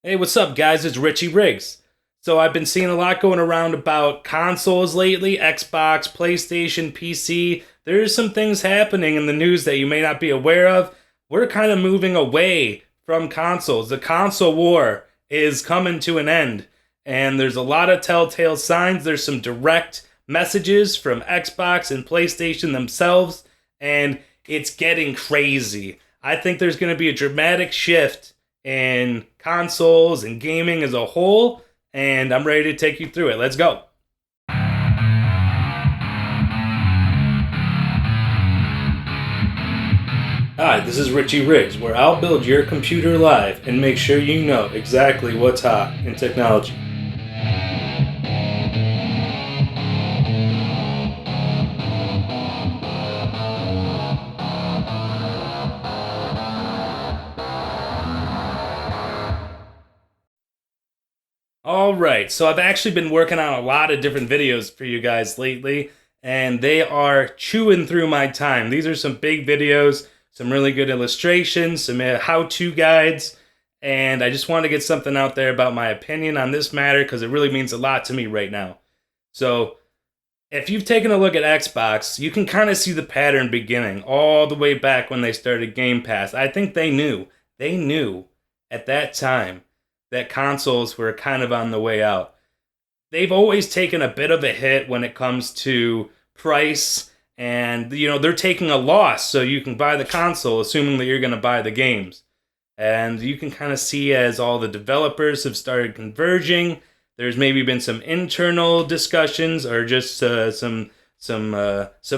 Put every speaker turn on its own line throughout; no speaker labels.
Hey, what's up, guys? It's Richie Riggs. So, I've been seeing a lot going around about consoles lately: Xbox, PlayStation, PC. There's some things happening in the news that you may not be aware of. We're kind of moving away from consoles. The console war is coming to an end, and there's a lot of telltale signs. There's some direct messages from Xbox and PlayStation themselves, and it's getting crazy. I think there's going to be a dramatic shift in consoles and gaming as a whole, and I'm ready to take you through it. Let's go. Hi, this is Richie Riggs, where I'll build your computer live and make sure you know exactly what's hot in technology. Alright, so I've actually been working on a lot of different videos for you guys lately, and they are chewing through my time. These are some big videos, some really good illustrations, some how-to guides, and I just want to get something out there about my opinion on this matter because it really means a lot to me right now. So, if you've taken a look at Xbox, you can kind of see the pattern beginning all the way back when they started Game Pass. I think they knew at that time that consoles were kind of on the way out. They've always taken a bit of a hit when it comes to price, and they're taking a loss so you can buy the console assuming that you're going to buy the games. And you can kind of see as all the developers have started converging, there's maybe been some internal discussions or just some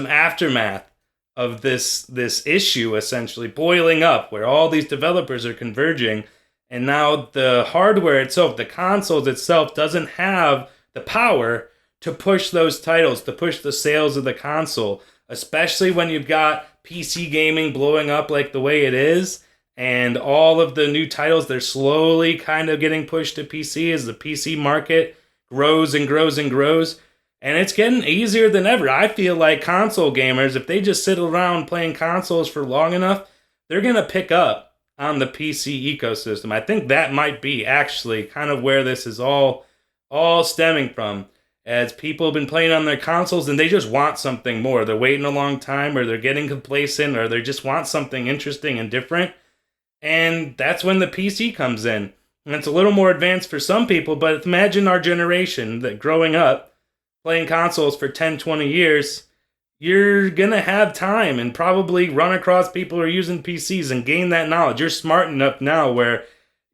aftermath of this issue essentially boiling up, where all these developers are converging, and now the hardware itself, the consoles itself, doesn't have the power to push those titles, to push the sales of the console, especially when you've got PC gaming blowing up like the way it is, and all of the new titles, they're slowly kind of getting pushed to PC as the PC market grows and grows and grows. And it's getting easier than ever. I feel like console gamers, if they just sit around playing consoles for long enough, they're going to pick up on the PC ecosystem. I think that might be actually kind of where this is all stemming from, as people have been playing on their consoles and they just want something more. They're waiting a long time, or they're getting complacent, or they just want something interesting and different. And that's when the PC comes in. And it's a little more advanced for some people, but imagine our generation that growing up playing consoles for 10, 20 years, you're going to have time and probably run across people who are using PCs and gain that knowledge. You're smart enough now where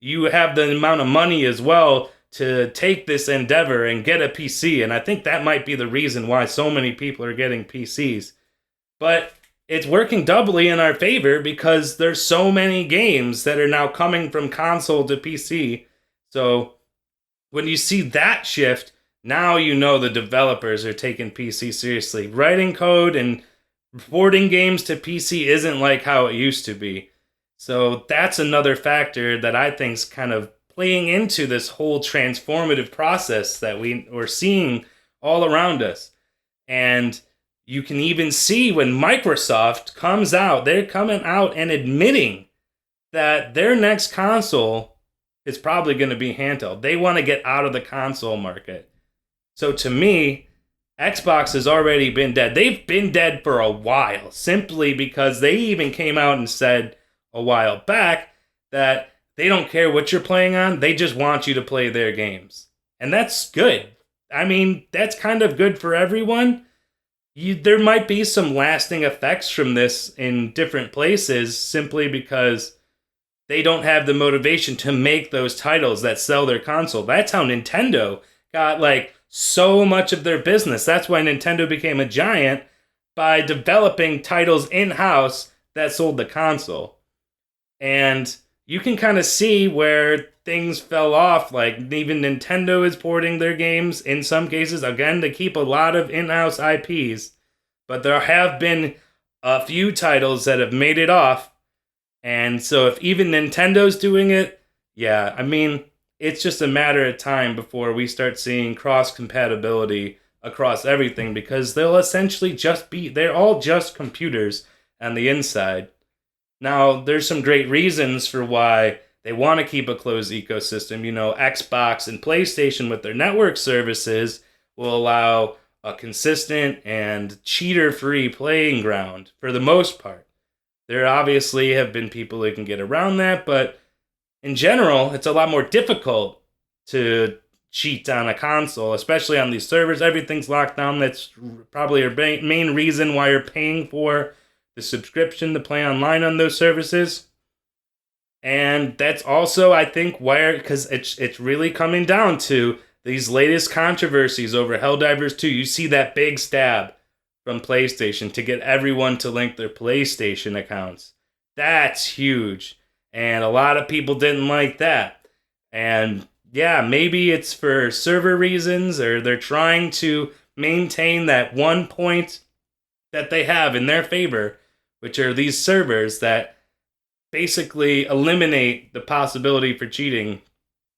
you have the amount of money as well to take this endeavor and get a PC. And I think that might be the reason why so many people are getting PCs. But it's working doubly in our favor because there's so many games that are now coming from console to PC. So when you see that shift, now you know the developers are taking PC seriously. Writing code and porting games to PC isn't like how it used to be. So that's another factor that I think is kind of playing into this whole transformative process that we're seeing all around us. And you can even see when Microsoft comes out, they're coming out and admitting that their next console is probably going to be handheld. They want to get out of the console market. So to me, Xbox has already been dead. They've been dead for a while, simply because they even came out and said a while back that they don't care what you're playing on, they just want you to play their games. And that's good. I mean, that's kind of good for everyone. There might be some lasting effects from this in different places simply because they don't have the motivation to make those titles that sell their console. That's how Nintendo got so much of their business. That's why Nintendo became a giant, by developing titles in-house that sold the console. And you can kind of see where things fell off. Like, even Nintendo is porting their games in some cases, again, to keep a lot of in-house IPs. But there have been a few titles that have made it off. And so if even Nintendo's doing it, yeah, I mean, it's just a matter of time before we start seeing cross-compatibility across everything, because they'll essentially they're all just computers on the inside. Now, there's some great reasons for why They want to keep a closed ecosystem. Xbox and PlayStation with their network services will allow a consistent and cheater-free playing ground for the most part. There obviously have been people who can get around that, but in general, it's a lot more difficult to cheat on a console, especially on these servers. Everything's locked down. That's probably your main reason why you're paying for the subscription to play online on those services. And that's also, I think, because it's really coming down to these latest controversies over Helldivers 2. You see that big stab from PlayStation to get everyone to link their PlayStation accounts. That's huge. And a lot of people didn't like that. And yeah, maybe it's for server reasons, or they're trying to maintain that one point that they have in their favor, which are these servers that basically eliminate the possibility for cheating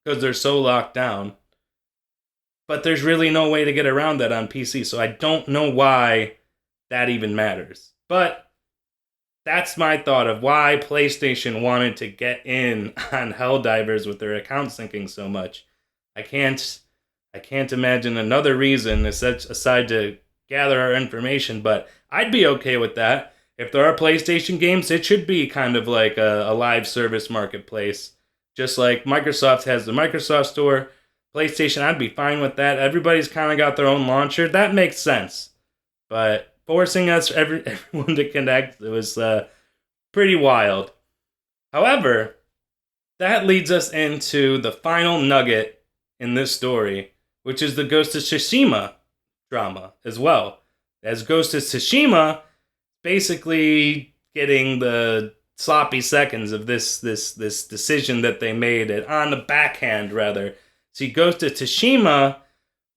because they're so locked down. But there's really no way to get around that on PC, so I don't know why that even matters. But that's my thought of why PlayStation wanted to get in on Helldivers with their account syncing so much. I can't imagine another reason aside to gather our information, but I'd be okay with that. If there are PlayStation games, it should be kind of like a live service marketplace. Just like Microsoft has the Microsoft Store, PlayStation, I'd be fine with that. Everybody's kind of got their own launcher. That makes sense. But forcing everyone to connect, it was pretty wild. However, that leads us into the final nugget in this story, which is the Ghost of Tsushima drama as well. As Ghost of Tsushima basically getting the sloppy seconds of this decision that they made on the backhand, rather. See, Ghost of Tsushima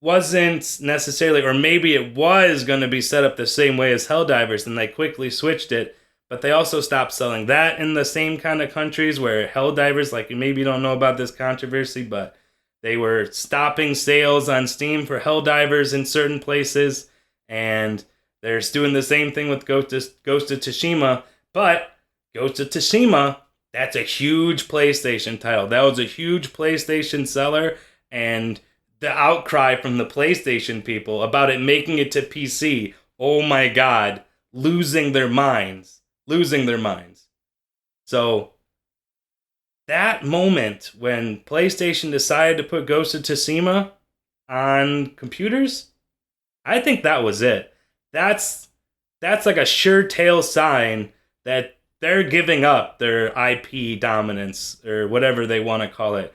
wasn't necessarily, or maybe it was going to be set up the same way as Helldivers, and they quickly switched it, but they also stopped selling that in the same kind of countries where Helldivers, like, maybe you don't know about this controversy, but they were stopping sales on Steam for Helldivers in certain places, and they're doing the same thing with Ghost of Tsushima, but Ghost of Tsushima, that's a huge PlayStation title. That was a huge PlayStation seller, and the outcry from the PlayStation people about it making it to PC, oh my god, losing their minds. So, that moment when PlayStation decided to put Ghost of Tsushima on computers, I think that was it. That's like a sure tail sign that they're giving up their IP dominance, or whatever they want to call it,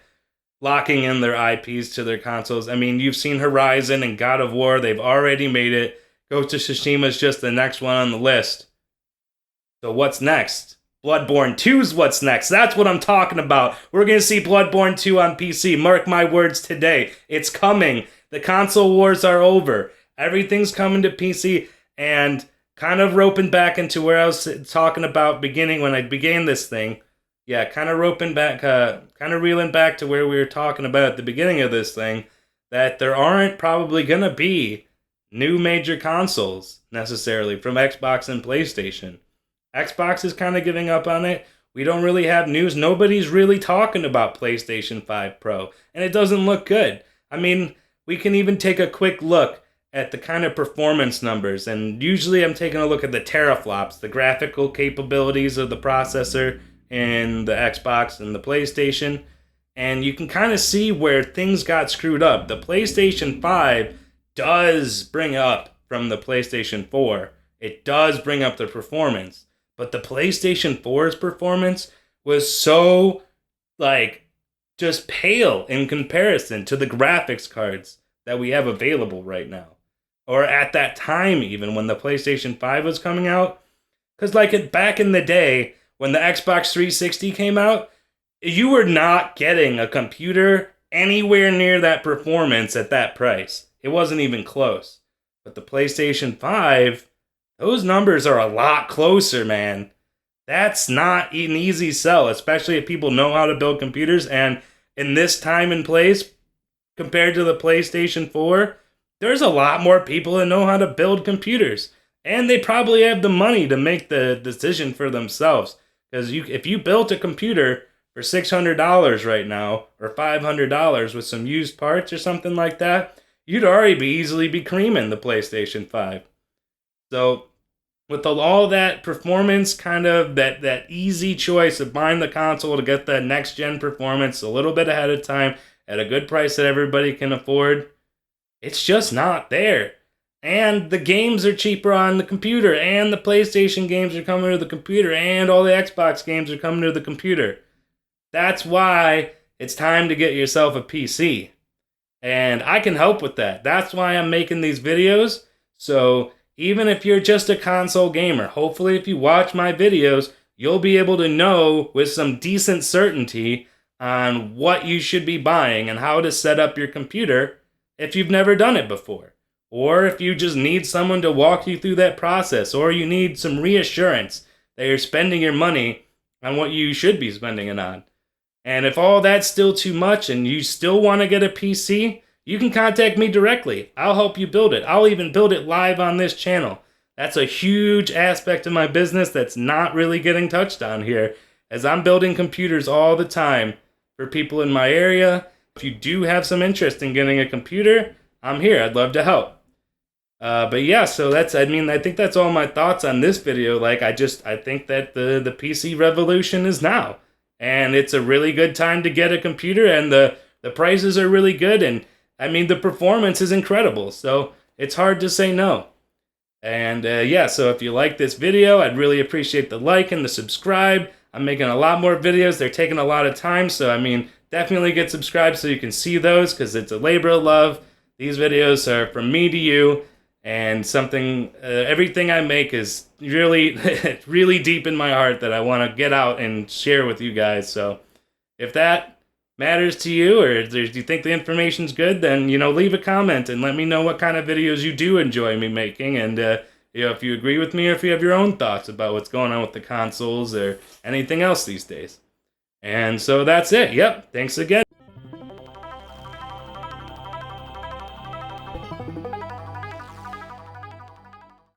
locking in their IPs to their consoles. I mean, you've seen Horizon and God of War, they've already made it. Ghost of Tsushima is just the next one on the list. So what's next? Bloodborne 2's what's next. That's what I'm talking about. We're going to see Bloodborne 2 on PC. Mark my words today. It's coming. The console wars are over. Everything's coming to PC, and kind of roping back into where I was talking about beginning when I began this thing. Yeah, kind of reeling back to where we were talking about at the beginning of this thing, that there aren't probably going to be new major consoles necessarily from Xbox and PlayStation. Xbox is kind of giving up on it. We don't really have news. Nobody's really talking about PlayStation 5 Pro, and it doesn't look good. I mean, we can even take a quick look at the kind of performance numbers, and usually I'm taking a look at the teraflops, the graphical capabilities of the processor in the Xbox and the PlayStation, and you can kind of see where things got screwed up. The PlayStation 5 does bring up from the PlayStation 4. It does bring up the performance, but the PlayStation 4's performance was so, just pale in comparison to the graphics cards that we have available right now. Or at that time, even when the PlayStation 5 was coming out. Because back in the day, when the Xbox 360 came out, you were not getting a computer anywhere near that performance at that price. It wasn't even close. But the PlayStation 5, those numbers are a lot closer, man. That's not an easy sell, especially if people know how to build computers. And in this time and place, compared to the PlayStation 4, there's a lot more people that know how to build computers. And they probably have the money to make the decision for themselves. Because if you built a computer for $600 right now, or $500 with some used parts or something like that, you'd already easily be creaming the PlayStation 5. So with all that performance, kind of that easy choice of buying the console to get the next gen performance a little bit ahead of time at a good price that everybody can afford, it's just not there. And the games are cheaper on the computer, and the PlayStation games are coming to the computer, and all the Xbox games are coming to the computer. That's why it's time to get yourself a PC. And I can help with that. That's why I'm making these videos. So even if you're just a console gamer, hopefully if you watch my videos, you'll be able to know with some decent certainty on what you should be buying and how to set up your computer if you've never done it before. Or if you just need someone to walk you through that process, or you need some reassurance that you're spending your money on what you should be spending it on. And if all that's still too much and you still want to get a PC, you can contact me directly. I'll help you build it. I'll even build it live on this channel. That's a huge aspect of my business that's not really getting touched on here, as I'm building computers all the time for people in my area. If you do have some interest in getting a computer, I'm here. I'd love to help. But yeah, so I think that's all my thoughts on this video. Like, I think that the PC revolution is now. And it's a really good time to get a computer, and the prices are really good, and I mean, the performance is incredible, so it's hard to say no. And yeah, so if you like this video, I'd really appreciate the like and the subscribe. I'm making a lot more videos. They're taking a lot of time, so I mean, definitely get subscribed so you can see those, because it's a labor of love. These videos are from me to you, and everything I make is really, really deep in my heart that I want to get out and share with you guys. So if that matters to you, or do you think the information's good, then, leave a comment and let me know what kind of videos you do enjoy me making, and if you agree with me, or if you have your own thoughts about what's going on with the consoles or anything else these days. And so that's it. Yep, thanks again.